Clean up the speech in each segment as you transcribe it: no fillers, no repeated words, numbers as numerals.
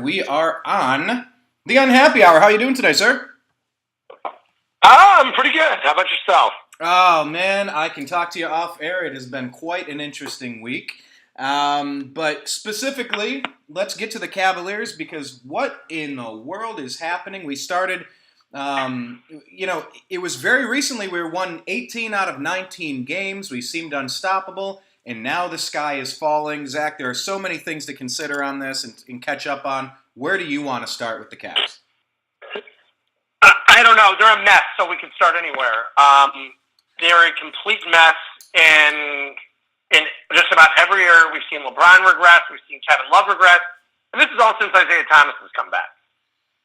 We are on the Unhappy Hour. How are you doing today, sir? I'm pretty good. How about yourself? Oh, man, I can talk to you off air. It has been quite an interesting week. But specifically, let's get to the Cavaliers because what in the world is happening? We started, it was very recently we won 18 out of 19 games. We seemed unstoppable, and now the sky is falling. Zach, there are so many things to consider on this and catch up on. Where do you want to start with the Cavs? I don't know. They're a mess, so we can start anywhere. They're a complete mess in just about every area. We've seen LeBron regress. We've seen Kevin Love regress. And this is all since Isaiah Thomas has come back.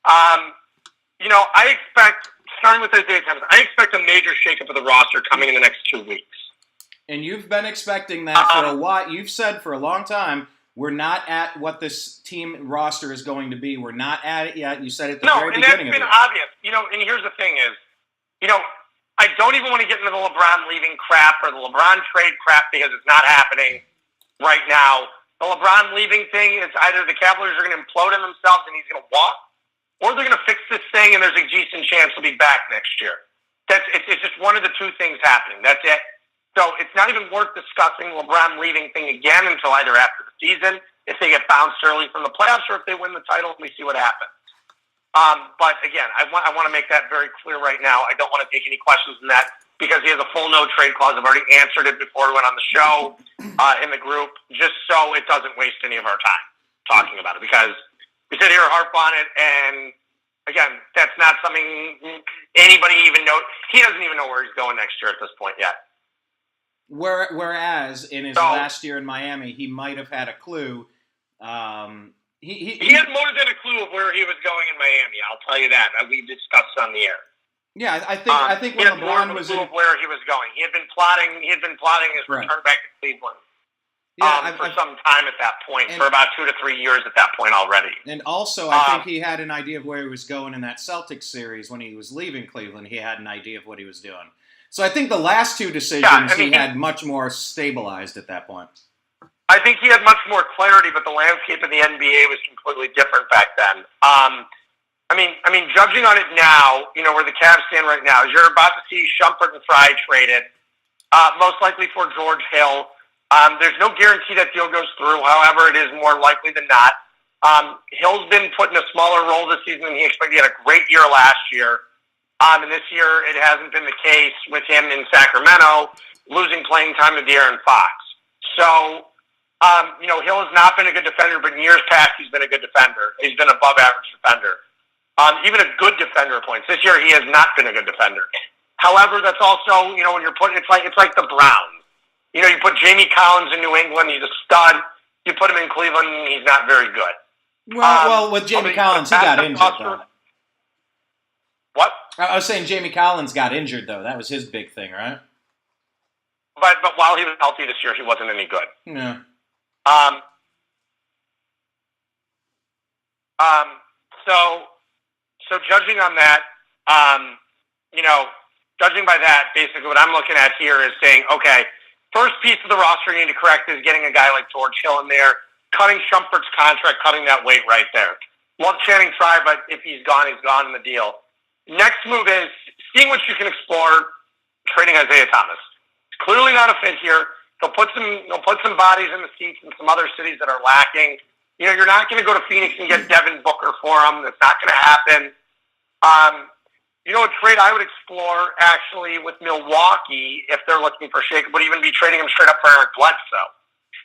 I expect, starting with Isaiah Thomas, I expect a major shakeup of the roster coming in the next 2 weeks. And you've been expecting that for a while. You've said for a long time, we're not at what this team roster is going to be. We're not at it yet. You said at the very beginning of it. No, and that's been obvious. And here's the thing is, I don't even want to get into the LeBron leaving crap or the LeBron trade crap because it's not happening right now. The LeBron leaving thing is either the Cavaliers are going to implode on themselves and he's going to walk, or they're going to fix this thing and there's a decent chance he'll be back next year. It's just one of the two things happening. That's it. So it's not even worth discussing the LeBron leaving thing again until either after the season, if they get bounced early from the playoffs, or if they win the title and we see what happens. But again, I want to make that very clear right now. I don't want to take any questions in that because he has a full no trade clause. I've already answered it before we went on the show in the group, just so it doesn't waste any of our time talking about it. Because we sit here and harp on it, and again, that's not something anybody even knows. He doesn't even know where he's going next year at this point yet. Whereas in his last year in Miami, he might have had a clue. He had more than a clue of where he was going in Miami. I'll tell you that. We discussed on the air. Yeah, I think when LeBron was in, where he was going, he had been plotting his return back to Cleveland. For some time at that point, for about 2 to 3 years at that point already. And also, I think he had an idea of where he was going in that Celtics series when he was leaving Cleveland. He had an idea of what he was doing. So I think the last two decisions he had much more stabilized at that point. I think he had much more clarity, but the landscape of the NBA was completely different back then. Judging on it now, where the Cavs stand right now, is you're about to see Shumpert and Fry traded, most likely for George Hill. There's no guarantee that deal goes through. However, it is more likely than not. Hill's been put in a smaller role this season than he expected. He had a great year last year. And this year, it hasn't been the case with him in Sacramento, losing playing time to De'Aaron Fox. So, Hill has not been a good defender, but in years past, he's been a good defender. He's been above average defender. Even a good defender at points. This year, he has not been a good defender. However, that's also, when you're putting, it's like the Browns. You put Jamie Collins in New England, he's a stud. You put him in Cleveland, he's not very good. Well, with Jamie Collins, he got injured, though. What? I was saying Jamie Collins got injured, though. That was his big thing, right? But while he was healthy this year, he wasn't any good. Yeah. So judging on that, judging by that, basically what I'm looking at here is saying, okay, first piece of the roster you need to correct is getting a guy like George Hill in there, cutting Shumpert's contract, cutting that weight right there. Love Channing Frye, but if he's gone in the deal. Next move is seeing what you can explore trading Isaiah Thomas. It's clearly not a fit here. He'll put some bodies in the seats in some other cities that are lacking. You're not going to go to Phoenix and get Devin Booker for him. That's not going to happen. A trade I would explore actually with Milwaukee if they're looking for shake would even be trading him straight up for Eric Bledsoe.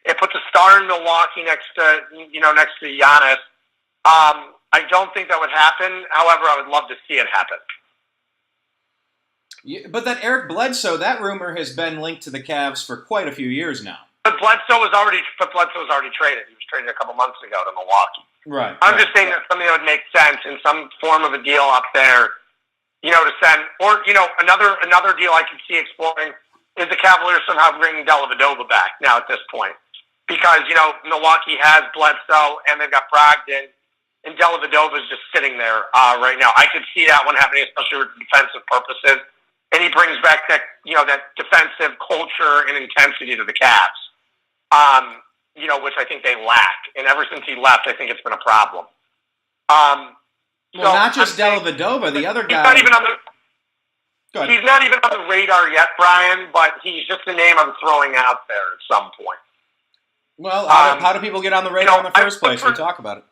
It puts a star in Milwaukee next to Giannis. I don't think that would happen. However, I would love to see it happen. Yeah, but that Eric Bledsoe, that rumor has been linked to the Cavs for quite a few years now. But Bledsoe was already traded. He was traded a couple months ago to Milwaukee. Right. I'm just saying that something that would make sense in some form of a deal up there, to send. Or, another deal I could see exploring is the Cavaliers somehow bringing Dellavedova back now at this point. Because, Milwaukee has Bledsoe and they've got Brogdon. And Dellavedova is just sitting there right now. I could see that one happening, especially for defensive purposes. And he brings back that defensive culture and intensity to the Cavs, which I think they lack. And ever since he left, I think it's been a problem. Well, not just Dellavedova, the other guy. He's not even on the radar yet, Brian, but he's just a name I'm throwing out there at some point. Well, how do people get on the radar in the first place? We talk about it.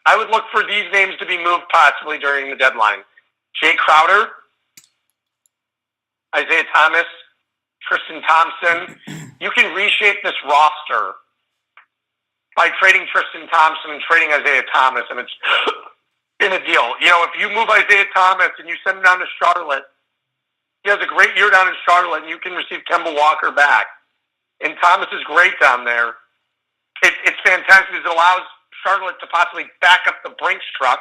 I would look for these names to be moved possibly during the deadline. Jay Crowder, Isaiah Thomas, Tristan Thompson. You can reshape this roster by trading Tristan Thompson and trading Isaiah Thomas, and it's in a deal. If you move Isaiah Thomas and you send him down to Charlotte, he has a great year down in Charlotte, and you can receive Kemba Walker back. And Thomas is great down there. It's fantastic because it allows Charlotte to possibly back up the Brinks truck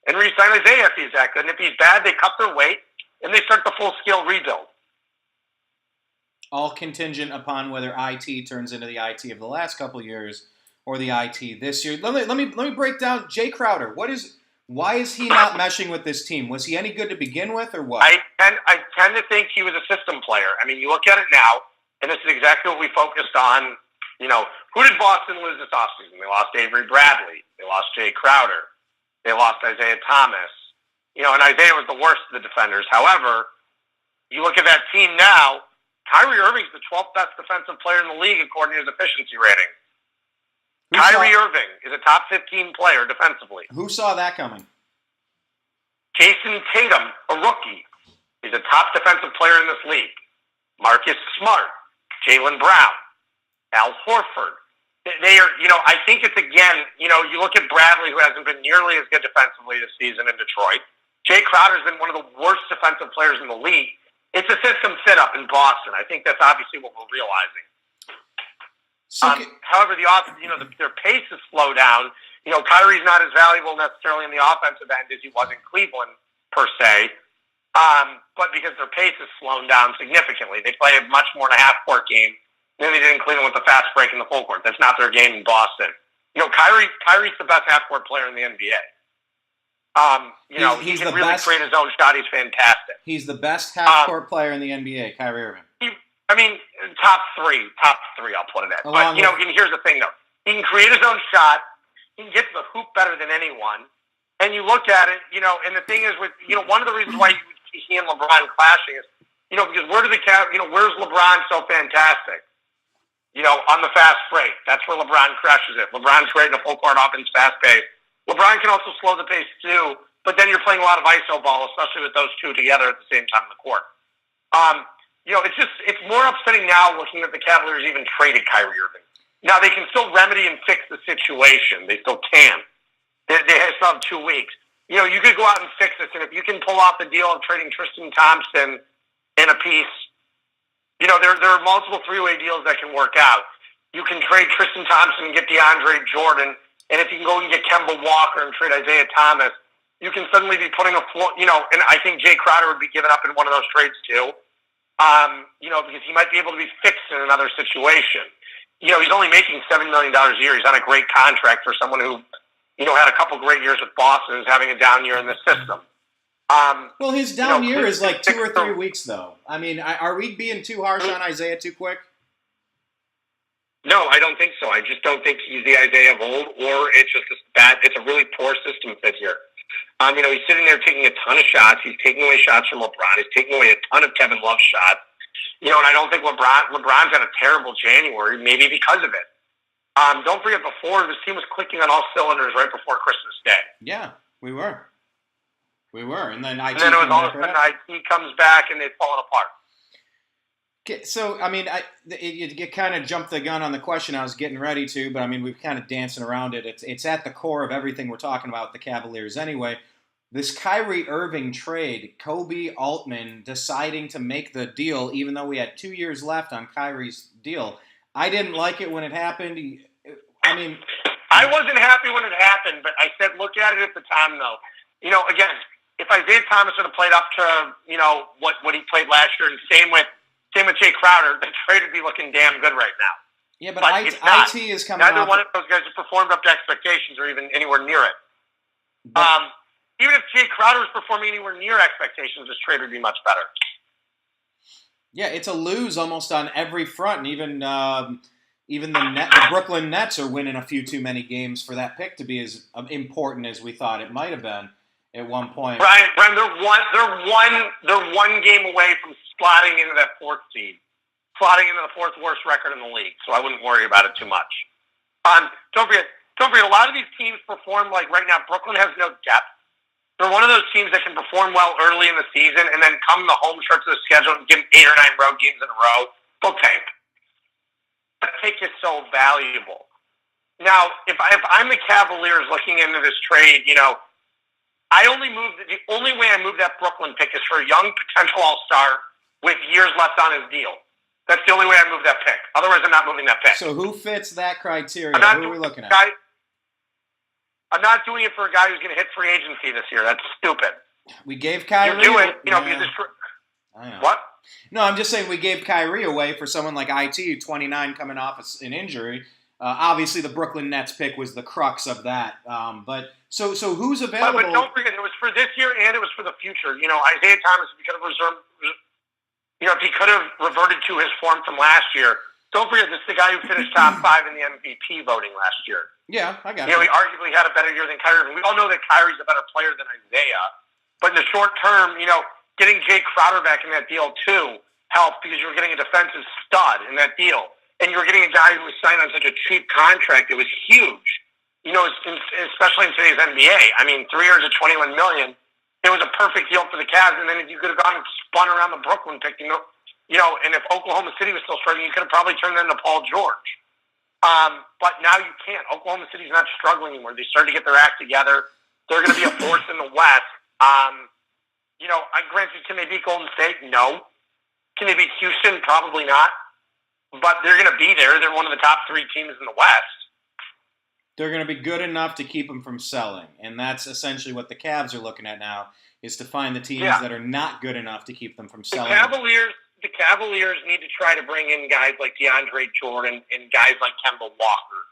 and re-sign Isaiah if he's that good. And if he's bad, they cut their weight and they start the full-scale rebuild. All contingent upon whether IT turns into the IT of the last couple of years or the IT this year. Let me break down Jay Crowder. Why is he not meshing with this team? Was he any good to begin with, or what? I tend to think he was a system player. I mean, you look at it now, and this is exactly what we focused on. Who did Boston lose this offseason? They lost Avery Bradley. They lost Jay Crowder. They lost Isaiah Thomas. And Isaiah was the worst of the defenders. However, you look at that team now, Kyrie Irving's the 12th best defensive player in the league according to his efficiency rating. Kyrie Irving is a top 15 player defensively. Who saw that coming? Jason Tatum, a rookie, is a top defensive player in this league. Marcus Smart, Jaylen Brown, Al Horford. They are, I think it's again, you look at Bradley, who hasn't been nearly as good defensively this season in Detroit. Jay Crowder's been one of the worst defensive players in the league. It's a system fit up in Boston. I think that's obviously what we're realizing. However, their pace has slowed down. Kyrie's not as valuable necessarily in the offensive end as he was in Cleveland, per se. But because their pace has slowed down significantly. They play a much more in a half-court game than they did in Cleveland with the fast break in the full court. That's not their game in Boston. Kyrie's the best half-court player in the NBA. He can really create his own shot. He's fantastic. He's the best half-court player in the NBA, Kyrie Irving. Top three, I'll put it at. But, here's the thing, though. He can create his own shot. He can get to the hoop better than anyone. And you look at it, and the thing is, one of the reasons why he and LeBron clashing is, because where's LeBron so fantastic? On the fast break. That's where LeBron crushes it. LeBron's great in a full-court offense, fast pace. LeBron can also slow the pace, too, but then you're playing a lot of iso ball, especially with those two together at the same time in the court. It's more upsetting now looking at the Cavaliers even traded Kyrie Irving. Now, they can still remedy and fix the situation. They still can. They still have 2 weeks. You could go out and fix this, and if you can pull off the deal of trading Tristan Thompson in a piece, there are multiple three-way deals that can work out. You can trade Tristan Thompson and get DeAndre Jordan, and if you can go and get Kemba Walker and trade Isaiah Thomas, you can suddenly be putting and I think Jay Crowder would be given up in one of those trades too. Because he might be able to be fixed in another situation. He's only making $7 million a year. He's on a great contract for someone who, had a couple great years with Boston and is having a down year in the system. Well, his down year is like 2 or 3 weeks, though. I mean, are we being too harsh on Isaiah too quick? No, I don't think so. I just don't think he's the Isaiah of old, or it's just it's a really poor system fit here. He's sitting there taking a ton of shots. He's taking away shots from LeBron. He's taking away a ton of Kevin Love shots. And I don't think LeBron's had a terrible January, maybe because of it. Don't forget, before, this team was clicking on all cylinders right before Christmas Day. Yeah, we were. And then IT it was all of a sudden IT comes back and they've fallen apart. Okay, so, you kind of jumped the gun on the question I was getting ready to, but, we've kind of dancing around it. It's at the core of everything we're talking about with the Cavaliers anyway. This Kyrie Irving trade, Kobe Altman deciding to make the deal, even though we had 2 years left on Kyrie's deal. I didn't like it when it happened. I wasn't happy when it happened, but I said look at it at the time, though. Again, if Isaiah Thomas would have played up to, what he played last year, and same with Jay Crowder, the trade would be looking damn good right now. Yeah, but IT is coming Neither one of those guys have performed up to expectations or even anywhere near it. Even if Jay Crowder was performing anywhere near expectations, this trade would be much better. Yeah, it's a lose almost on every front. And even even the Brooklyn Nets are winning a few too many games for that pick to be as important as we thought it might have been at one point. Brian, they're one game away from slotting into that fourth seed, slotting into the fourth worst record in the league. So I wouldn't worry about it too much. Don't forget, a lot of these teams perform like right now. Brooklyn has no depth. They're one of those teams that can perform well early in the season and then come the home stretch of the schedule and give them 8 or 9 road games in a row. They'll tank. That pick is so valuable. Now, if I'm the Cavaliers looking into this trade, the only way I move that Brooklyn pick is for a young potential all-star with years left on his deal. That's the only way I move that pick. Otherwise, I'm not moving that pick. So who fits that criteria? Who are we looking at? I'm not doing it for a guy who's going to hit free agency this year. That's stupid. We gave Kyrie. What? No, I'm just saying we gave Kyrie away for someone like IT, 29, coming off an injury. Obviously, the Brooklyn Nets pick was the crux of that. But so who's available? But don't forget, it was for this year and it was for the future. Isaiah Thomas, if he could have reverted to his form from last year. Don't forget, this is the guy who finished top 5 in the MVP voting last year. Yeah, I got it. He arguably had a better year than Kyrie. We all know that Kyrie's a better player than Isaiah. But in the short term, getting Jay Crowder back in that deal too helped because you were getting a defensive stud in that deal. And you were getting a guy who was signed on such a cheap contract. It was huge. Especially in today's NBA. I mean, 3 years at $21 million. It was a perfect deal for the Cavs. And then if you could have gone and spun around the Brooklyn pick, and if Oklahoma City was still struggling, you could have probably turned that into Paul George. But now you can't. Oklahoma City's not struggling anymore. They started to get their act together. They're going to be a force in the West. Granted, can they beat Golden State? No. Can they beat Houston? Probably not. But they're going to be there. They're one of the top 3 teams in the West. They're going to be good enough to keep them from selling. And that's essentially what the Cavs are looking at now, is to find the teams that are not good enough to keep them from selling. The Cavaliers need to try to bring in guys like DeAndre Jordan and guys like Kemba Walker,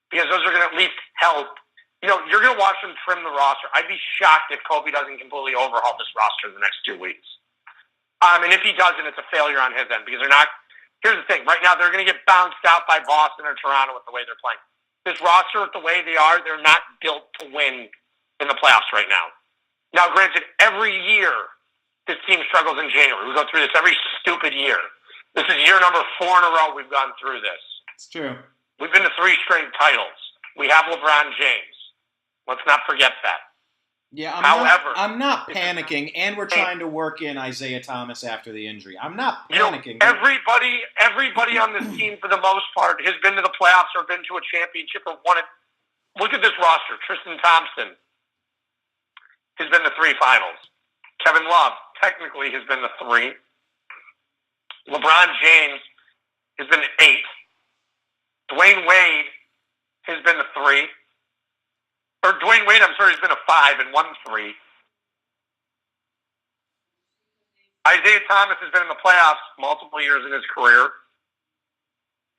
because those are going to at least help. You're going to watch them trim the roster. I'd be shocked if Kobe doesn't completely overhaul this roster in the next 2 weeks. And if he doesn't, it's a failure on his end, because they're not. Here's the thing. Right now, they're going to get bounced out by Boston or Toronto with the way they're playing. This roster, with the way they are, they're not built to win in the playoffs right now. Now, granted, every year this team struggles in January. We go through this every stupid year. This is year number 4 in a row we've gone through this. It's true. We've been to 3 straight titles. We have LeBron James. Let's not forget that. Yeah, However, I'm not panicking, and we're trying to work in Isaiah Thomas after the injury. I'm not panicking. Everybody on this team, for the most part, has been to the playoffs or been to a championship or won it. Look at this roster. Tristan Thompson has been to 3 finals. Kevin Love, technically, has been to 3. LeBron James has been to 8. Dwayne Wade has been to 3. Or Dwayne Wade, has been to 5 and won 3. Isaiah Thomas has been in the playoffs multiple years in his career.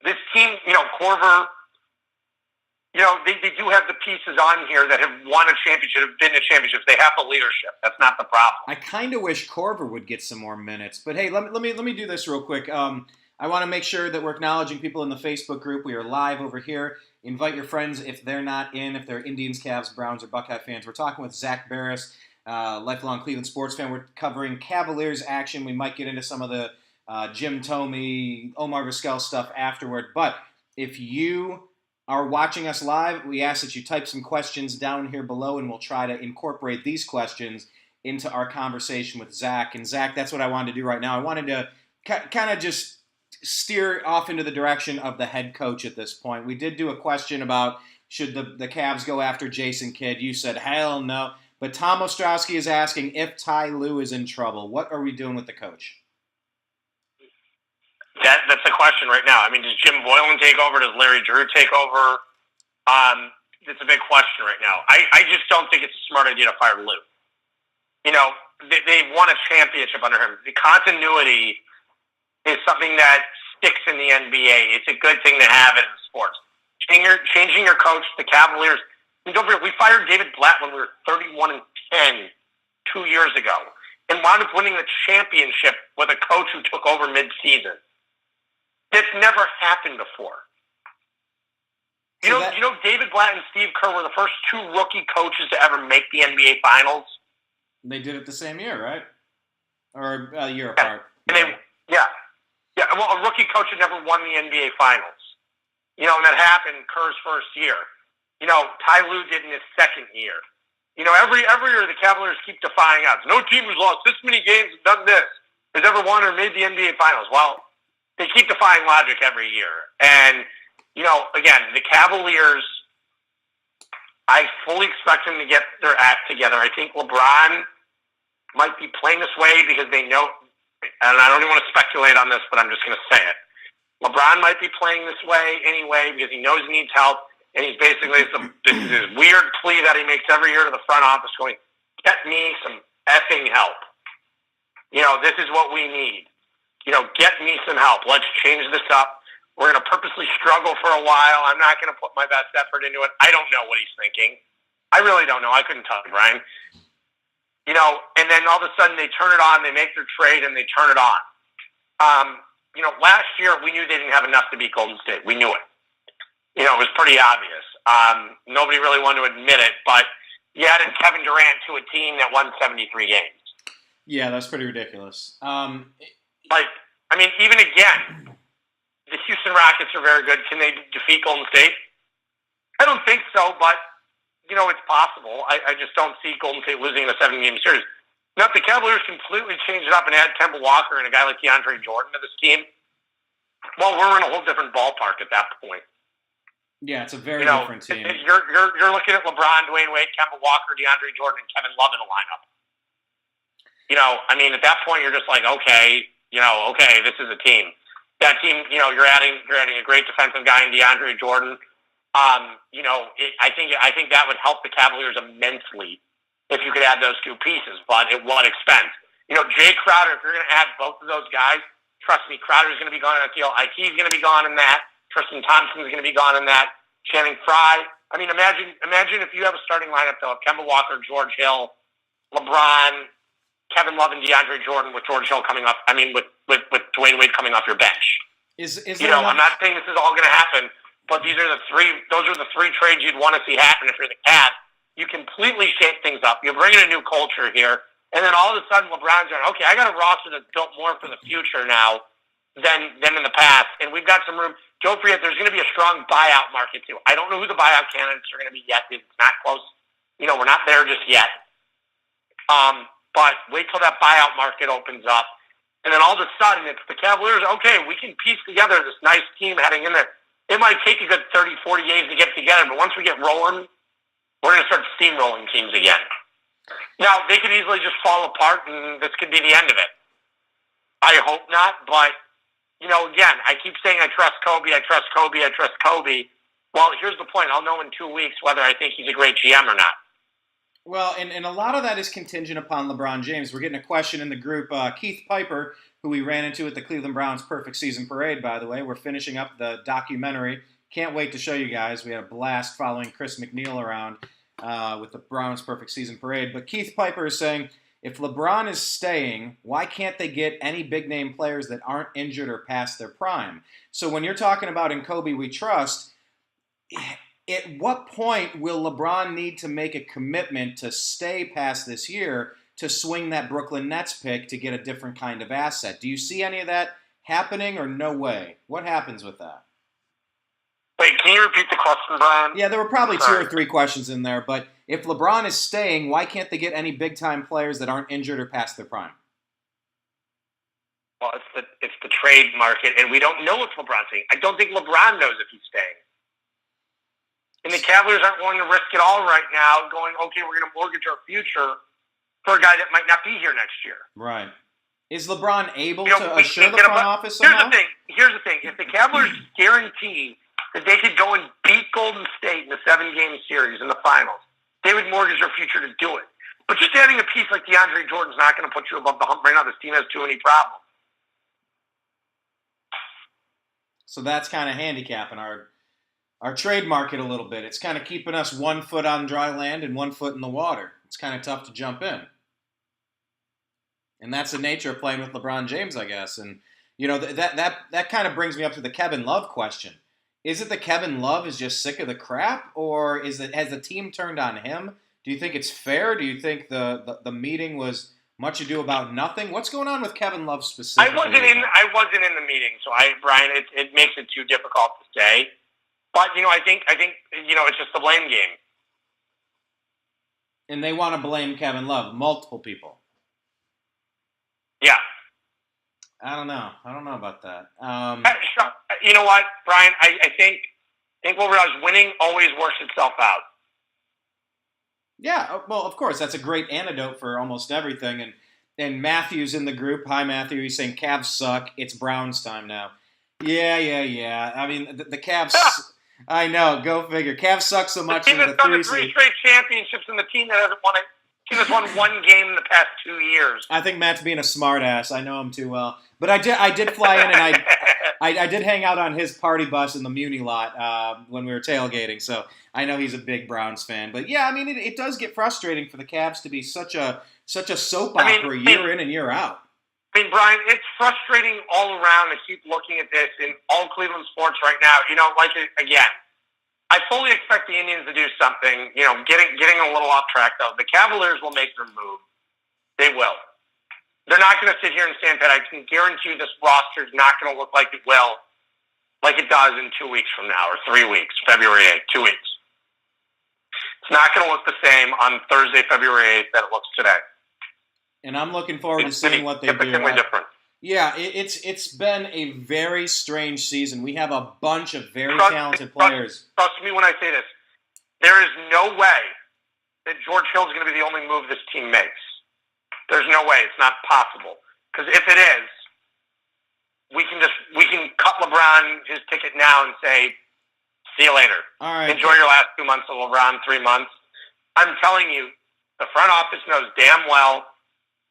This team, Korver, they do have the pieces on here that have won a championship, have been to championships. They have the leadership. That's not the problem. I kind of wish Korver would get some more minutes. But hey, let me do this real quick. I want to make sure that we're acknowledging people in the Facebook group. We are live over here. Invite your friends if they're not in, if they're Indians, Cavs, Browns, or Buckeye fans. We're talking with Zak Baris, lifelong Cleveland sports fan. We're covering Cavaliers action. We might get into some of the Jim Thome, Omar Vizquel stuff afterward. But if you are watching us live, we ask that you type some questions down here below, and we'll try to incorporate these questions into our conversation with Zak. And Zak, that's what I wanted to do right now. I wanted to kind of just steer off into the direction of the head coach at this point. We did do a question about should the Cavs go after Jason Kidd. You said, hell no. But Tom Ostrowski is asking if Ty Lue is in trouble. What are we doing with the coach? That's the question right now. I mean, does Jim Boylan take over? Does Larry Drew take over? It's a big question right now. I just don't think it's a smart idea to fire Lue. They've won a championship under him. The continuity is something that sticks in the NBA. It's a good thing to have it in sports. Changing your coach, the Cavaliers. And don't forget, we fired David Blatt when we were 31-10 2 years ago, and wound up winning the championship with a coach who took over mid-season. That's never happened before. You know, David Blatt and Steve Kerr were the first two rookie coaches to ever make the NBA Finals. They did it the same year, right? Or a year apart. Yeah. Well, a rookie coach had never won the NBA Finals. You know, and that happened Kerr's first year. You know, Ty Lue did in his second year. You know, every year the Cavaliers keep defying odds. No team who's lost this many games and done this has ever won or made the NBA Finals. Well, they keep defying logic every year. And, you know, again, the Cavaliers, I fully expect them to get their act together. I think LeBron might be playing this way because they know, and I don't even want to speculate on this, but I'm just going to say it. LeBron might be playing this way anyway because he knows he needs help, and he's basically this weird plea that he makes every year to the front office going, get me some effing help. You know, this is what we need. You know, get me some help. Let's change this up. We're going to purposely struggle for a while. I'm not going to put my best effort into it. I don't know what he's thinking. I really don't know. I couldn't tell you, Brian. You know, and then all of a sudden they turn it on, they make their trade, and they turn it on. You know, last year we knew they didn't have enough to beat Golden State. We knew it. You know, it was pretty obvious. Nobody really wanted to admit it, but you added Kevin Durant to a team that won 73 games. Yeah, that's pretty ridiculous. Even again, the Houston Rockets are very good. Can they defeat Golden State? I don't think so, but, you know, it's possible. I just don't see Golden State losing in a 7-game series. Now, if the Cavaliers completely change it up and add Kemba Walker and a guy like DeAndre Jordan to this team, well, we're in a whole different ballpark at that point. Yeah, it's a very different team. You're looking at LeBron, Dwayne Wade, Kemba Walker, DeAndre Jordan, and Kevin Love in a lineup. You know, I mean, at that point, you're just like, okay, this is a team. That team, you know, you're adding a great defensive guy in DeAndre Jordan. You know, I think that would help the Cavaliers immensely if you could add those two pieces, but at what expense? You know, Jay Crowder, if you're going to add both of those guys, trust me, Crowder's going to be gone in that deal. IT's going to be gone in that. Tristan Thompson's going to be gone in that. Channing Frye. I mean, imagine if you have a starting lineup, though, of Kemba Walker, George Hill, LeBron, Kevin Love, and DeAndre Jordan with George Hill coming off, with Dwayne Wade coming off your bench. I'm not saying this is all going to happen, but those are the three trades you'd want to see happen if you're the Cavs. You completely shake things up. You're bringing a new culture here. And then all of a sudden, LeBron's going, okay, I got a roster that's built more for the future now than in the past. And we've got some room. Don't forget, there's going to be a strong buyout market, too. I don't know who the buyout candidates are going to be yet. It's not close. You know, we're not there just yet. But wait till that buyout market opens up. And then all of a sudden, it's the Cavaliers. Okay, we can piece together this nice team heading in there. It might take a good 30, 40 games to get together, but once we get rolling, we're going to start steamrolling teams again. Now, they could easily just fall apart, and this could be the end of it. I hope not, but, you know, again, I keep saying I trust Kobe, I trust Kobe, I trust Kobe. Well, here's the point. I'll know in 2 weeks whether I think he's a great GM or not. Well, and a lot of that is contingent upon LeBron James. We're getting a question in the group. Keith Piper, who we ran into at the Cleveland Browns Perfect Season Parade, by the way. We're finishing up the documentary. Can't wait to show you guys. We had a blast following Chris McNeil around with the Browns Perfect Season Parade. But Keith Piper is saying, if LeBron is staying, why can't they get any big-name players that aren't injured or past their prime? So when you're talking about in Kobe we trust, at what point will LeBron need to make a commitment to stay past this year to swing that Brooklyn Nets pick to get a different kind of asset? Do you see any of that happening or no way? What happens with that? Wait, can you repeat the question, Brian? Yeah, there were probably 2 or 3 questions in there, but if LeBron is staying, why can't they get any big-time players that aren't injured or past their prime? Well, it's the trade market, and we don't know if LeBron's staying. I don't think LeBron knows if he's staying. And the Cavaliers aren't willing to risk it all right now, going, okay, we're going to mortgage our future for a guy that might not be here next year. Right. Is LeBron able to assure the front office somehow? Here's the thing. If the Cavaliers guarantee that they could go and beat Golden State in the 7-game series in the finals, they would mortgage their future to do it. But just adding a piece like DeAndre Jordan's not going to put you above the hump right now. This team has too many problems. So that's kind of handicapping our trade market a little bit. It's kind of keeping us 1 foot on dry land and 1 foot in the water. It's kind of tough to jump in. And that's the nature of playing with LeBron James, I guess. And, you know, that kind of brings me up to the Kevin Love question. Is it that Kevin Love is just sick of the crap, or has the team turned on him? Do you think it's fair? Do you think the meeting was much ado about nothing? What's going on with Kevin Love specifically? I wasn't in the meeting, so Brian, it makes it too difficult to say. But I think it's just a blame game. And they want to blame Kevin Love, multiple people. Yeah. I don't know about that. You know what, Brian? I think we'll realize winning always works itself out. Yeah, well, of course, that's a great antidote for almost everything. And Matthew's in the group. Hi, Matthew. He's saying Cavs suck. It's Browns time now. Yeah. I mean, the Cavs. I know. Go figure. Cavs suck so much. The team that's won 3 straight championships, and the team that hasn't won has won one game in the past 2 years. I think Matt's being a smartass. I know him too well. But I did fly in, and I did hang out on his party bus in the Muni lot when we were tailgating. So I know he's a big Browns fan. But yeah, I mean, it does get frustrating for the Cavs to be such a soap opera year in and year out. I mean, Brian, it's frustrating all around to keep looking at this in all Cleveland sports right now. Again, I fully expect the Indians to do something. Getting a little off track, though. The Cavaliers will make their move. They will. They're not going to sit here and stand pat. I can guarantee you this roster is not going to look like it will, like it does in 2 weeks from now, or 3 weeks, February 8th, 2 weeks. It's not going to look the same on Thursday, February 8th that it looks today. And I'm looking forward to seeing what they do. Different. Yeah, it's been a very strange season. We have a bunch of very talented players. Trust me when I say this. There is no way that George Hill is going to be the only move this team makes. There's no way. It's not possible. Because if it is, we can cut LeBron his ticket now and say, see you later. All right. Enjoy your last 2 months of LeBron, 3 months. I'm telling you, the front office knows damn well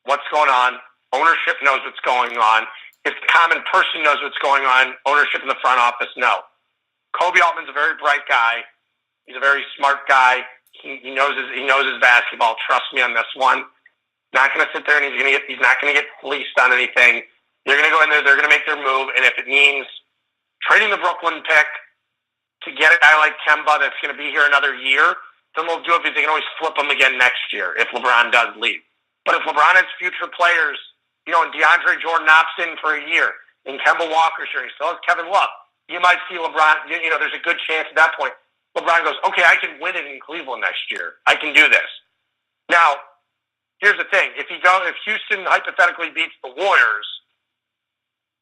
what's going on. Ownership knows what's going on. If the common person knows what's going on, ownership in the front office know. Kobe Altman's a very bright guy. He's a very smart guy. He knows his basketball. Trust me on this one. Not going to sit there and he's not going to get fleeced on anything. They're going to go in there. They're going to make their move, and if it means trading the Brooklyn pick to get a guy like Kemba that's going to be here another year, then they'll do it because they can always flip him again next year if LeBron does leave. But if LeBron has future players, and DeAndre Jordan opts in for a year, and Kemba Walker's here, and he still has Kevin Love, you might see LeBron, there's a good chance at that point, LeBron goes, okay, I can win it in Cleveland next year. I can do this. Now, here's the thing. If Houston hypothetically beats the Warriors,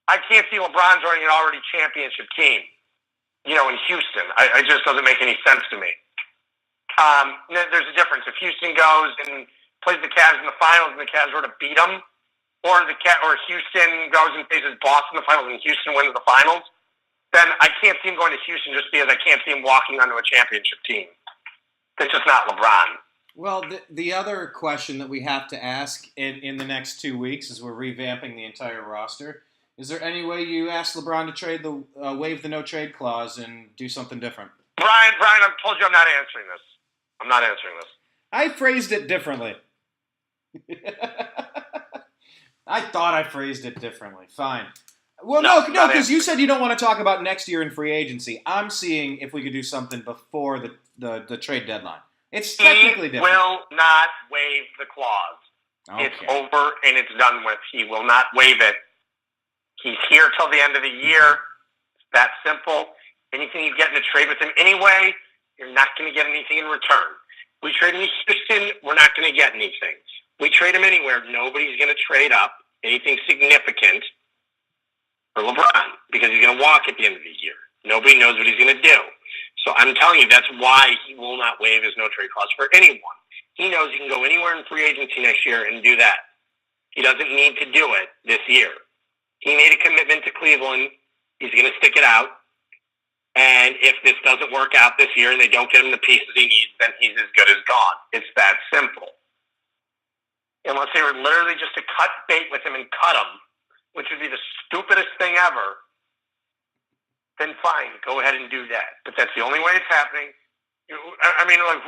I can't see LeBron joining an already championship team, in Houston. It just doesn't make any sense to me. There's a difference. If Houston goes and plays the Cavs in the finals and the Cavs were to beat them, or Houston goes and faces Boston in the finals and Houston wins the finals, then I can't see him going to Houston just because I can't see him walking onto a championship team. It's just not LeBron. Well, the other question that we have to ask in the next 2 weeks as we're revamping the entire roster, is there any way you ask LeBron to waive the no-trade clause and do something different? Brian, I told you I'm not answering this. I phrased it differently. I thought I phrased it differently. Fine. Well, no, because you said you don't want to talk about next year in free agency. I'm seeing if we could do something before the trade deadline. It's technically different. He will not waive the clause. Okay. It's over and it's done with. He will not waive it. He's here till the end of the year. It's that simple. Anything you get in a trade with him anyway, you're not going to get anything in return. We trade him to Houston, we're not going to get anything. We trade him anywhere, nobody's going to trade up anything significant for LeBron because he's going to walk at the end of the year. Nobody knows what he's going to do. So I'm telling you, that's why he will not waive his no-trade clause for anyone. He knows he can go anywhere in free agency next year and do that. He doesn't need to do it this year. He made a commitment to Cleveland. He's going to stick it out. And if this doesn't work out this year and they don't get him the pieces he needs, then he's as good as gone. It's that simple. Unless they were literally just to cut bait with him and cut him, which would be the stupidest thing ever, then fine, go ahead and do that. But that's the only way it's happening. Who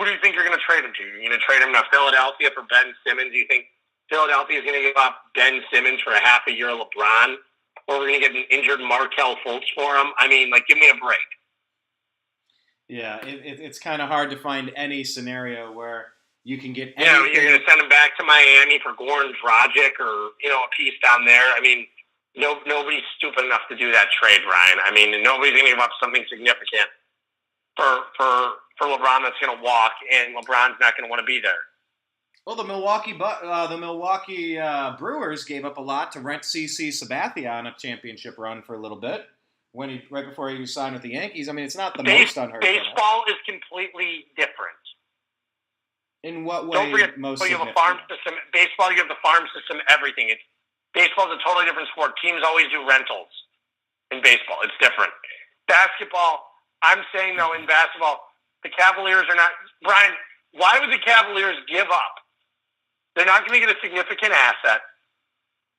do you think you're going to trade him to? You're going to trade him to Philadelphia for Ben Simmons? Do you think Philadelphia is going to give up Ben Simmons for a half a year of LeBron? Or we're going to get an injured Markelle Fultz for him? Give me a break. Yeah, it's kind of hard to find any scenario where you can get You know, anything. you're going to send him back to Miami for Goran Dragic or, you know, a piece down there. I mean, nobody's stupid enough to do that trade, Ryan. I mean, nobody's going to give up something significant for LeBron that's going to walk, and LeBron's not going to want to be there. Well, the Milwaukee Brewers gave up a lot to rent CC Sabathia on a championship run for a little bit right before he signed with the Yankees. I mean, it's not the most unheard of. Baseball is completely different. In what way? Don't forget, most you have a farm system. Baseball, you have the farm system. Everything. Baseball is a totally different sport. Teams always do rentals in baseball. It's different. Basketball. I'm saying though, in basketball, the Cavaliers are not. Brian, why would the Cavaliers give up? They're not going to get a significant asset.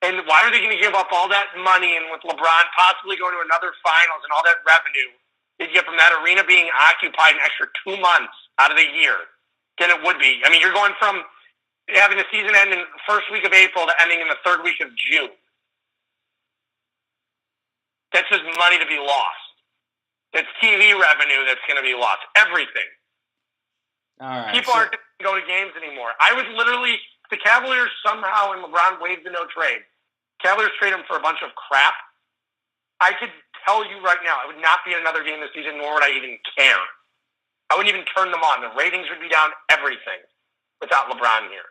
And why are they going to give up all that money and with LeBron possibly going to another finals and all that revenue they get from that arena being occupied an extra 2 months out of the year than it would be? I mean, you're going from having the season end in the first week of April to ending in the third week of June. That's just money to be lost. That's TV revenue that's going to be lost. Everything. All right. People aren't going to go to games anymore. I was literally... The Cavaliers somehow, and LeBron waived the no trade. Cavaliers trade him for a bunch of crap. I could tell you right now, I would not be at another game this season, nor would I even care. I wouldn't even turn them on. The ratings would be down, everything, without LeBron here.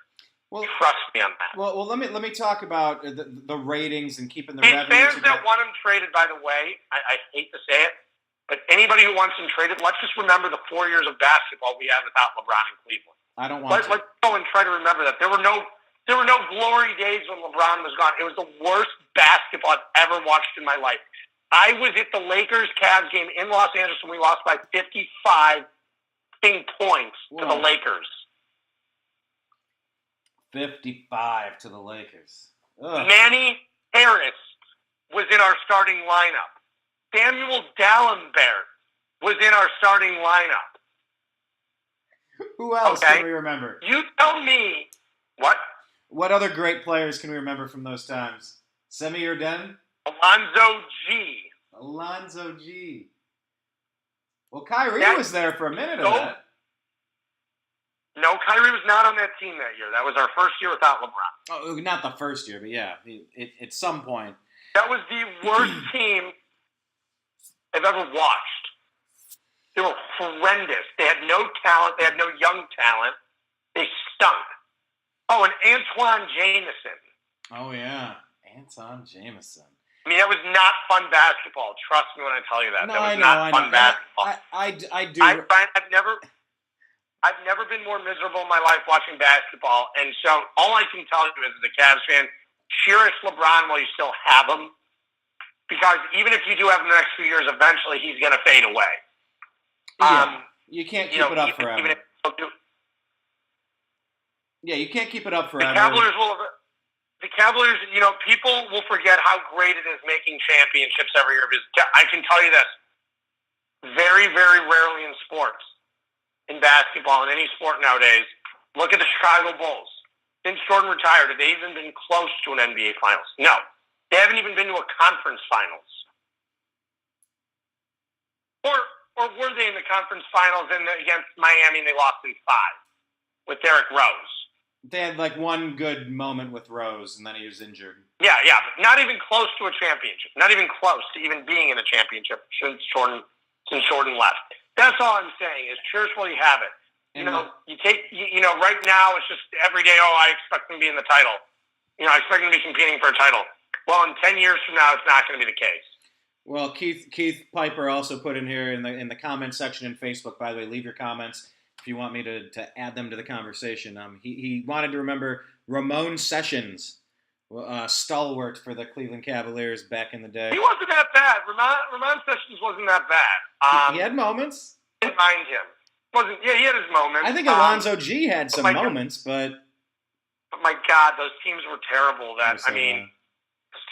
Well, trust me on that. Well, let me talk about the ratings and keeping the revenue. Fans together. that want him traded, by the way, I hate to say it, but anybody who wants him traded, let's just remember the 4 years of basketball we had without LeBron in Cleveland. I don't want to. Let's go and try to remember that. There were no glory days when LeBron was gone. It was the worst basketball I've ever watched in my life. I was at the Lakers-Cavs game in Los Angeles when we lost by 55 points to the Lakers. 55 to the Lakers. Ugh. Manny Harris was in our starting lineup. Samuel Dalembert was in our starting lineup. Who else can we remember? You tell me. What? What other great players can we remember from those times? Semi Urden? Alonzo G. Well, Kyrie was there for a minute of that. No, Kyrie was not on that team that year. That was our first year without LeBron. Oh, not the first year, but yeah, at some point. That was the worst team I've ever watched. They were horrendous. They had no talent. They had no young talent. They stunk. Oh, and Antoine Jameson. Oh, yeah. Antoine Jameson. I mean, that was not fun basketball. Trust me when I tell you that. No, that was not fun basketball. I do. I've never been more miserable in my life watching basketball. And so all I can tell you is, as a Cavs fan, cherish LeBron while you still have him. Because even if you do have him the next few years, eventually he's going to fade away. Yeah, you can't keep it up forever. You can't keep it up forever. The Cavaliers, people will forget how great it is making championships every year. I can tell you this, very, very rarely in sports, in basketball, in any sport nowadays, look at the Chicago Bulls. Since Jordan retired, have they even been close to an NBA Finals? No. They haven't even been to a conference finals. Or were they in the conference finals against Miami and they lost in 5 with Derrick Rose? They had like one good moment with Rose and then he was injured. Yeah, but not even close to a championship. Not even close to even being in a championship since Jordan left. That's all I'm saying is cherish while you have it. Right now it's just every day, I expect them to be in the title. I expect them to be competing for a title. Well, in 10 years from now, it's not going to be the case. Well, Keith Piper also put in here in the comment section in Facebook. By the way, leave your comments if you want me to add them to the conversation. He wanted to remember Ramon Sessions, stalwart for the Cleveland Cavaliers back in the day. He wasn't that bad. Ramon Sessions wasn't that bad. He had moments. I didn't mind him. He had his moments. I think Alonzo G had some moments, but my God, those teams were terrible. Those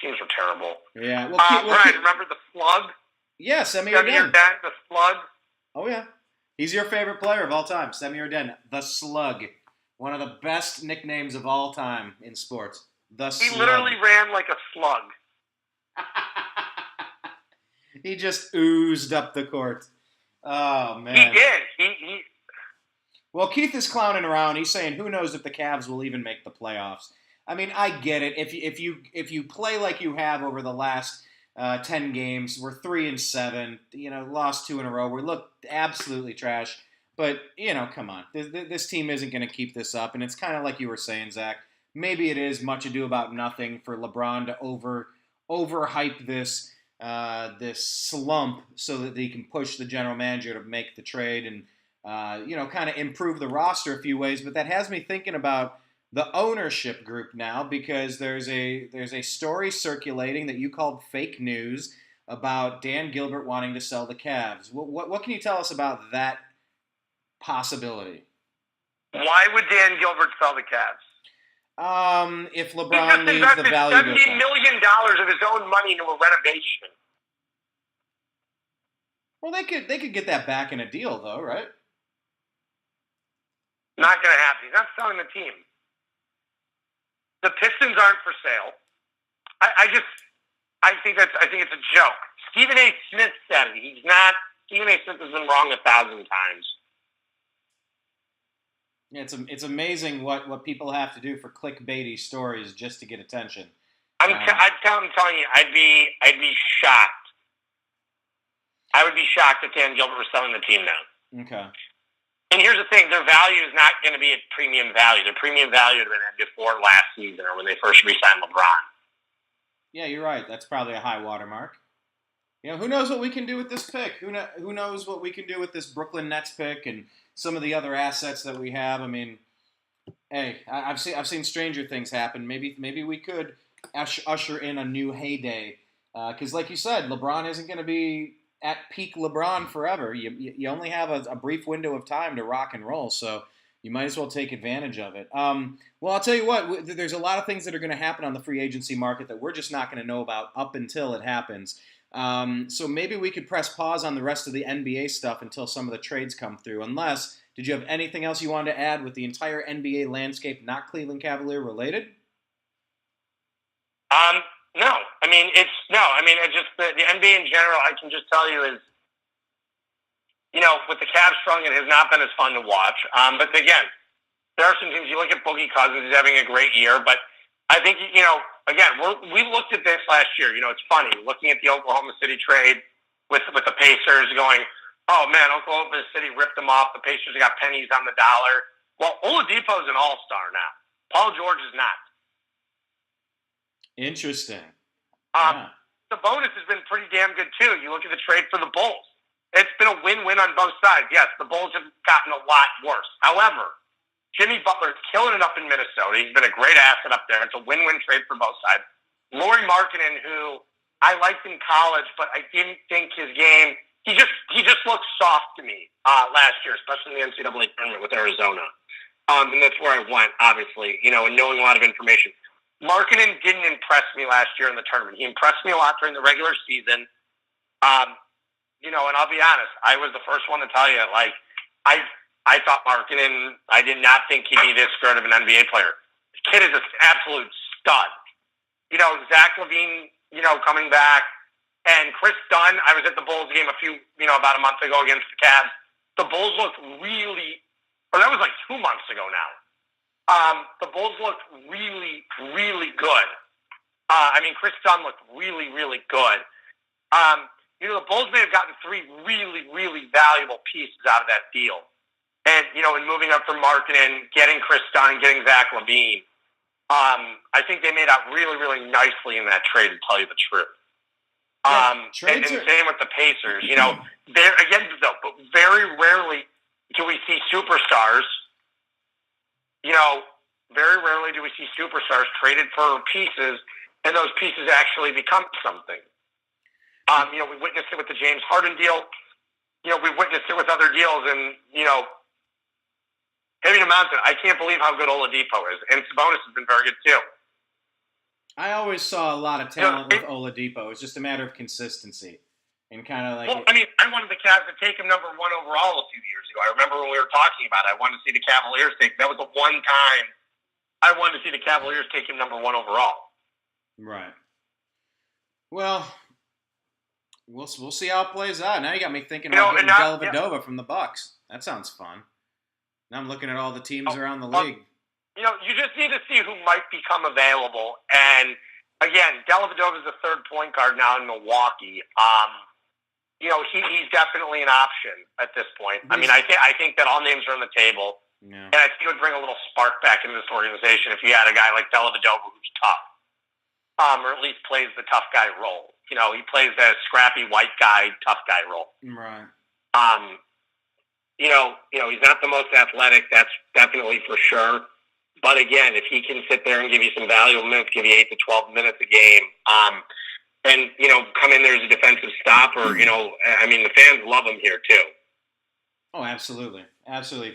teams were terrible. Yeah. Brian, remember the Slug? Yeah, Semi Urden. The Slug. Oh, yeah. He's your favorite player of all time, Semi Urden. The Slug. One of the best nicknames of all time in sports. The Slug. He literally ran like a slug. He just oozed up the court. Oh, man. He did. He Well, Keith is clowning around. He's saying, "Who knows if the Cavs will even make the playoffs?" I mean, I get it. If you play like you have over the last 10 games, we're 3-7. Lost 2 in a row. We look absolutely trash. But come on, this team isn't going to keep this up. And it's kind of like you were saying, Zach. Maybe it is much ado about nothing for LeBron to overhype this slump so that he can push the general manager to make the trade and kind of improve the roster a few ways. But that has me thinking about the ownership group now, because there's a story circulating that you called fake news about Dan Gilbert wanting to sell the Cavs. What can you tell us about that possibility? Why would Dan Gilbert sell the Cavs? If LeBron leaves, the value goes $70 million of his own money into a renovation. Well, they could get that back in a deal, though, right? Not going to happen. He's not selling the team. The Pistons aren't for sale. I think it's a joke. Stephen A. Smith said it. He's not. Stephen A. Smith has been wrong 1,000 times. Yeah, it's amazing what people have to do for clickbaity stories just to get attention. I'm telling you, I'd be shocked. I would be shocked if Dan Gilbert was selling the team now. Okay. And here's the thing: their value is not going to be at premium value. Their premium value would have been before last season or when they first re-signed LeBron. Yeah, you're right. That's probably a high watermark. Who knows what we can do with this pick? Who knows what we can do with this Brooklyn Nets pick and some of the other assets that we have? I mean, hey, I've seen stranger things happen. Maybe we could usher in a new heyday. Because, like you said, LeBron isn't going to be at peak LeBron forever. You only have a brief window of time to rock and roll, so you might as well take advantage of it. Well, I'll tell you what, there's a lot of things that are going to happen on the free agency market that we're just not going to know about up until it happens. So maybe we could press pause on the rest of the NBA stuff until some of the trades come through. Unless, did you have anything else you wanted to add with the entire NBA landscape not Cleveland Cavalier related? No. It's just the NBA in general, I can just tell you is, with the Cavs strong, it has not been as fun to watch. But again, there are some teams. You look at Boogie Cousins, he's having a great year. But I think, again, we looked at this last year. It's funny, looking at the Oklahoma City trade with the Pacers going, oh, man, Oklahoma City ripped them off. The Pacers got pennies on the dollar. Well, Oladipo is an all-star now. Paul George is not. Interesting. Yeah. The bonus has been pretty damn good, too. You look at the trade for the Bulls. It's been a win-win on both sides. Yes, the Bulls have gotten a lot worse. However, Jimmy Butler's killing it up in Minnesota. He's been a great asset up there. It's a win-win trade for both sides. Lauri Markkanen, who I liked in college, but I didn't think his game, he just looked soft to me last year, especially in the NCAA tournament with Arizona. And that's where I went, obviously, and knowing a lot of information. Markkanen didn't impress me last year in the tournament. He impressed me a lot during the regular season. And I'll be honest, I was the first one to tell you, I thought Markkanen, I did not think he'd be this good of an NBA player. The kid is an absolute stud. Zach LaVine, coming back, and Chris Dunn, I was at the Bulls game about a month ago against the Cavs. The Bulls looked that was like 2 months ago now. The Bulls looked really, really good. Chris Dunn looked really, really good. The Bulls may have gotten 3 really, really valuable pieces out of that deal. And, in moving up from Markkanen, getting Chris Dunn, getting Zach LaVine, I think they made out really, really nicely in that trade, to tell you the truth. And same with the Pacers. But very rarely do we see superstars. Very rarely do we see superstars traded for pieces, and those pieces actually become something. We witnessed it with the James Harden deal. We witnessed it with other deals, and heavy to mountain. I can't believe how good Oladipo is, and Sabonis has been very good too. I always saw a lot of talent with Oladipo. It's just a matter of consistency. And kind of like... Well, I wanted the Cavs to take him number 1 overall a few years ago. I remember when we were talking about it. I wanted to see the Cavaliers take... That was the one time I wanted to see the Cavaliers take him number 1 overall. Right. Well, We'll see how it plays out. Now you got me thinking You know, about getting and Dellavedova from the Bucks. That sounds fun. Now I'm looking at all the teams around the well, league. you know, you just need to see who might become available. And again, Dellavedova is the third point guard now in Milwaukee. You know, he's definitely an option at this point. I mean, I think that all names are on the table. Yeah. And I think it would bring a little spark back into this organization if you had a guy like Dellavedova who's tough, or at least plays the tough guy role. You know, he plays that scrappy white guy, tough guy role. Right. You know, he's not the most athletic. That's definitely for sure. But again, if he can sit there and give you some valuable minutes, give you 8 to 12 minutes a game, and you know, come in there as a defensive stopper. You know, I mean, the fans love him here too. Oh, absolutely.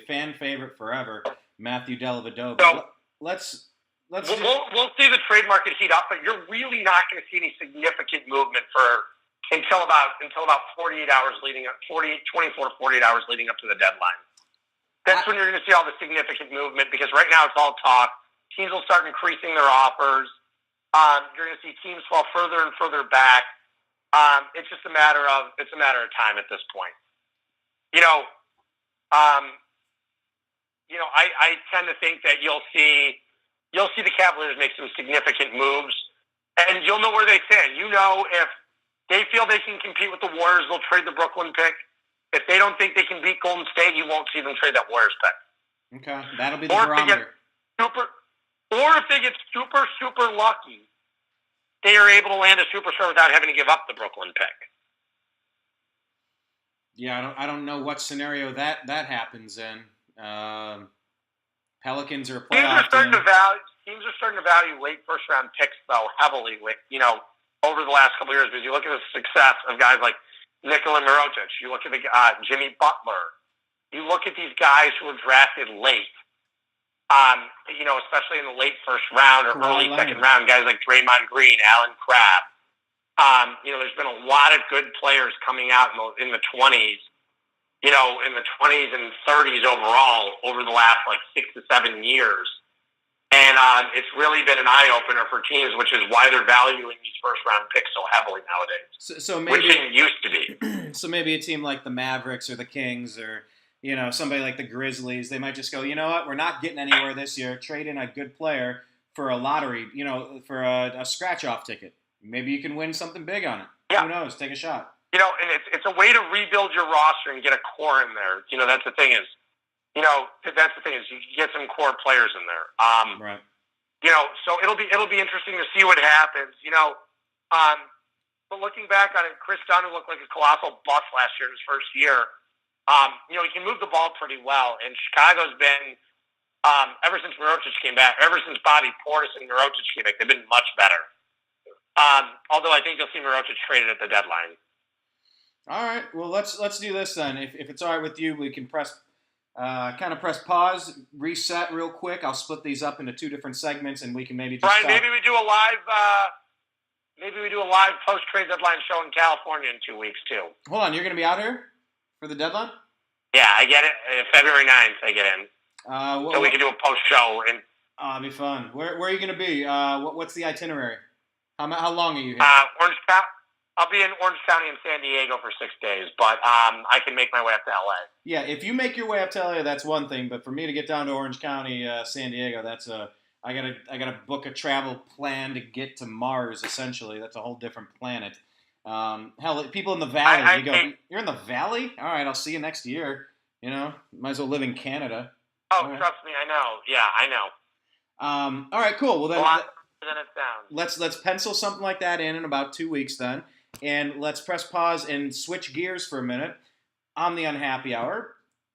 Fan favorite forever, Matthew Dellavedova. So, we'll see the trade market heat up, but you're really not going to see any significant movement until about 48 hours leading up, 24 to 48 hours leading up to the deadline. That's when you're going to see all the significant movement, because right now it's all talk. Teams will start increasing their offers. You're going to see teams fall further and further back. It's just a matter of time at this point. I tend to think that you'll see the Cavaliers make some significant moves, and you'll know where they stand. You know, if they feel they can compete with the Warriors, they'll trade the Brooklyn pick. If they don't think they can beat Golden State, you won't see them trade that Warriors pick. Okay, that'll be the barometer. If they get super, super lucky, they are able to land a superstar without having to give up the Brooklyn pick. Yeah, I don't know what scenario that happens in. Pelicans are a playoff team. Teams are starting to value late first round picks though heavily. Over the last couple of years, because you look at the success of guys like Nikola Mirotic, you look at Jimmy Butler, you look at these guys who were drafted late. Especially in the late first round or early second round, guys like Draymond Green, Alan Crabb. There's been a lot of good players coming out in the 20s, in the 20s and 30s overall over the last 6 to 7 years. And it's really been an eye-opener for teams, which is why they're valuing these first-round picks so heavily nowadays, so maybe, which didn't used to be. So maybe a team like the Mavericks or the Kings or somebody like the Grizzlies, they might just go, you know what, we're not getting anywhere this year. Trade in a good player for a lottery, for a scratch-off ticket. Maybe you can win something big on it. Yeah. Who knows? Take a shot. And it's a way to rebuild your roster and get a core in there. That's the thing is, you get some core players in there. Right. So it'll be interesting to see what happens. But looking back on it, Chris Dunn looked like a colossal bust last year in his first year. He can move the ball pretty well, and Chicago's been ever since Mirotic came back, ever since Bobby Portis and Mirotic came back, they've been much better. Although I think you'll see Mirotic traded at the deadline. All right. Well, let's do this then. If it's all right with you, we can press pause, reset real quick. I'll split these up into 2 different segments, and we can maybe just Brian, maybe we do a live post-trade deadline show in California in 2 weeks too. Hold on, you're going to be out here for the deadline? Yeah, I get it. February 9th, I get in. So we can do a post show. It'll be fun. Where are you going to be? What's the itinerary? How long are you here? I'll be in Orange County and San Diego for 6 days, but I can make my way up to LA. Yeah, if you make your way up to LA, that's one thing. But for me to get down to Orange County, San Diego, I gotta book a travel plan to get to Mars. Essentially, that's a whole different planet. Hell, people in the valley, you're in the valley? All right, I'll see you next year. Might as well live in Canada. Oh, right. Trust me, I know. Yeah, I know. All right, cool. Well, then, a lot better than it sounds. Let's pencil something like that in about 2 weeks then, and let's press pause and switch gears for a minute on the Unhappy Hour.